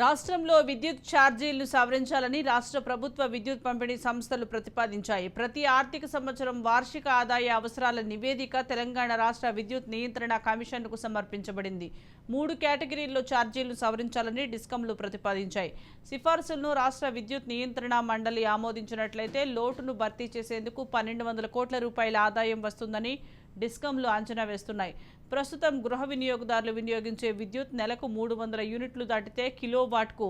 రాష్ట్రంలో విద్యుత్ ఛార్జీలను సవరించాలని రాష్ట్ర ప్రభుత్వ విద్యుత్ పంపిణీ సంస్థలు ప్రతిపాదించాయి. ప్రతి ఆర్థిక సంవత్సరం వార్షిక ఆదాయ అవసరాల నివేదిక తెలంగాణ రాష్ట్ర విద్యుత్ నియంత్రణ కమిషన్కు సమర్పించబడింది. 3 కేటగిరీల్లో ఛార్జీలను సవరించాలని డిస్కంలు ప్రతిపాదించాయి. సిఫార్సులను రాష్ట్ర విద్యుత్ నియంత్రణ మండలి ఆమోదించినట్లయితే లోటును భర్తీ చేసేందుకు 1200 కోట్ల రూపాయల ఆదాయం వస్తుందని డిస్కంలు అంచనా వేస్తున్నాయి. ప్రస్తుతం గృహ వినియోగదారులు వినియోగించే విద్యుత్ నెలకు 300 యూనిట్లు దాటితే కిలోవాట్కు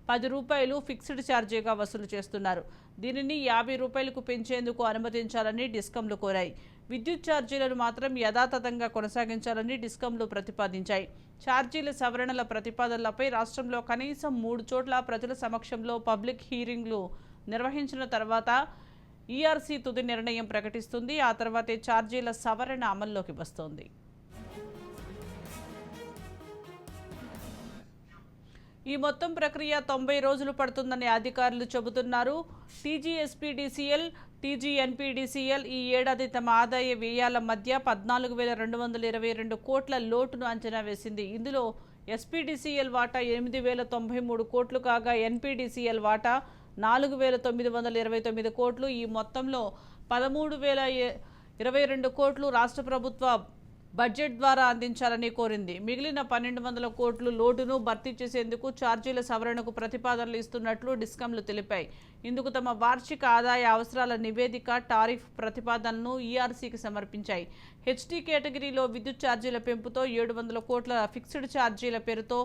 10 రూపాయలు ఫిక్స్డ్ ఛార్జీగా వసూలు చేస్తున్నారు. దీనిని 50 రూపాయలకు పెంచేందుకు అనుమతించాలని డిస్కంలు కోరాయి. విద్యుత్ ఛార్జీలను మాత్రం యథాతథంగా కొనసాగించాలని డిస్కంలు ప్రతిపాదించాయి. ఛార్జీల సవరణల ప్రతిపాదనలపై రాష్ట్రంలో కనీసం 3 చోట్ల ప్రజల సమక్షంలో పబ్లిక్ హీరింగ్లు నిర్వహించిన తర్వాత ఈఆర్సీ తుది నిర్ణయం ప్రకటిస్తుంది. ఆ తర్వాతే ఛార్జీల సవరణ అమల్లోకి వస్తోంది. ఈ మొత్తం ప్రక్రియ 90 రోజులు పడుతుందని అధికారులు చెబుతున్నారు. టీజీఎస్పీడీసీఎల్, టీజీఎన్పీడీసీఎల్ ఈ ఏడాది తమ ఆదాయ వ్యయాల మధ్య 14,222 కోట్ల లోటును అంచనా వేసింది. ఇందులో ఎస్పీడీసీఎల్ వాటా 8,093 కోట్లు కాగా ఎన్పీడీసీఎల్ వాటా 4,929 కోట్లు. ఈ మొత్తంలో 13,022 కోట్లు రాష్ట్ర ప్రభుత్వ బడ్జెట్ ద్వారా అందించాలని కోరింది. మిగిలిన 1,200 కోట్లు లోటును భర్తీ చేసేందుకు ఛార్జీల సవరణకు ప్రతిపాదనలు ఇస్తున్నట్లు డిస్కంలు తెలిపాయి. ఇందుకు తమ వార్షిక ఆదాయ అవసరాల నివేదిక, టారిఫ్ ప్రతిపాదనను ఈఆర్సీకి సమర్పించాయి. హెచ్టీ కేటగిరీలో విద్యుత్ ఛార్జీల పెంపుతో 700 కోట్ల ఫిక్స్డ్ ఛార్జీల పేరుతో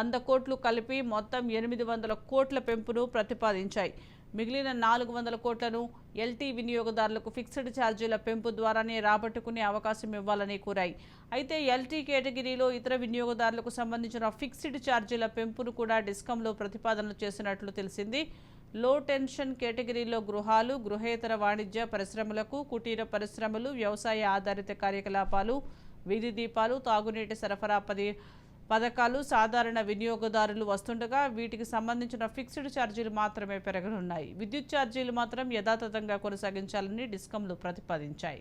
100 కోట్లు కలిపి మొత్తం 800 కోట్ల పెంపును ప్రతిపాదించాయి. మిగిలిన 400 కోట్లను ఎల్టీ వినియోగదారులకు ఫిక్స్డ్ ఛార్జీల పెంపు ద్వారానే రాబట్టుకునే అవకాశం ఇవ్వాలని కోరాయి. అయితే ఎల్టీ కేటగిరీలో ఇతర వినియోగదారులకు సంబంధించిన ఫిక్స్డ్ ఛార్జీల పెంపును కూడా డిస్కంలో ప్రతిపాదనలు చేసినట్లు తెలిసింది. లో టెన్షన్ కేటగిరీలో గృహాలు, గృహేతర వాణిజ్య పరిశ్రమలకు, కుటీర పరిశ్రమలు, వ్యవసాయ ఆధారిత కార్యకలాపాలు, వీధి దీపాలు, తాగునీటి సరఫరా పథకాలు సాధారణ వినియోగదారులు వస్తుండగా వీటికి సంబంధించిన ఫిక్స్డ్ ఛార్జీలు మాత్రమే పెరగనున్నాయి. విద్యుత్ ఛార్జీలు మాత్రం యథాతథంగా కొనసాగించాలని డిస్కంలు ప్రతిపాదించాయి.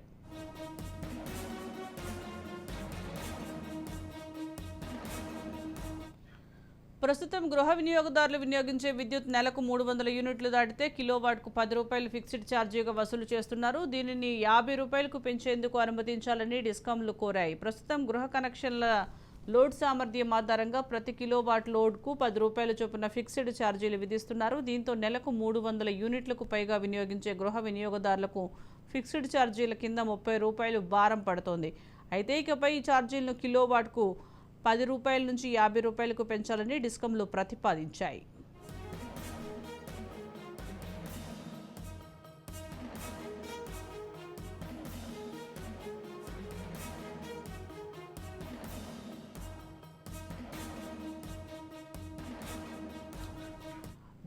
ప్రస్తుతం గృహ వినియోగదారులు వినియోగించే విద్యుత్ నెలకు 300 యూనిట్లు దాటితే కిలోవాట్కు 10 రూపాయలు ఫిక్స్డ్ ఛార్జీగా వసూలు చేస్తున్నారు. దీనిని 50 రూపాయలకు పెంచేందుకు అనుమతించాలని డిస్కంలు కోరాయి. ప్రస్తుతం గృహ కనెక్షన్ల లోడ్ సామర్థ్యం ఆధారంగా ప్రతి కిలోవాట్ లోడ్కు 10 రూపాయల చొప్పున ఫిక్స్డ్ ఛార్జీలు విధిస్తున్నారు. దీంతో నెలకు 300 యూనిట్లకు పైగా వినియోగించే గృహ వినియోగదారులకు ఫిక్స్డ్ ఛార్జీల కింద 30 రూపాయలు భారం పడుతోంది. అయితే ఇకపై ఈ ఛార్జీలను కిలోవాట్కు 10 రూపాయల నుంచి 50 రూపాయలకు పెంచాలని డిస్కంలు ప్రతిపాదించాయి.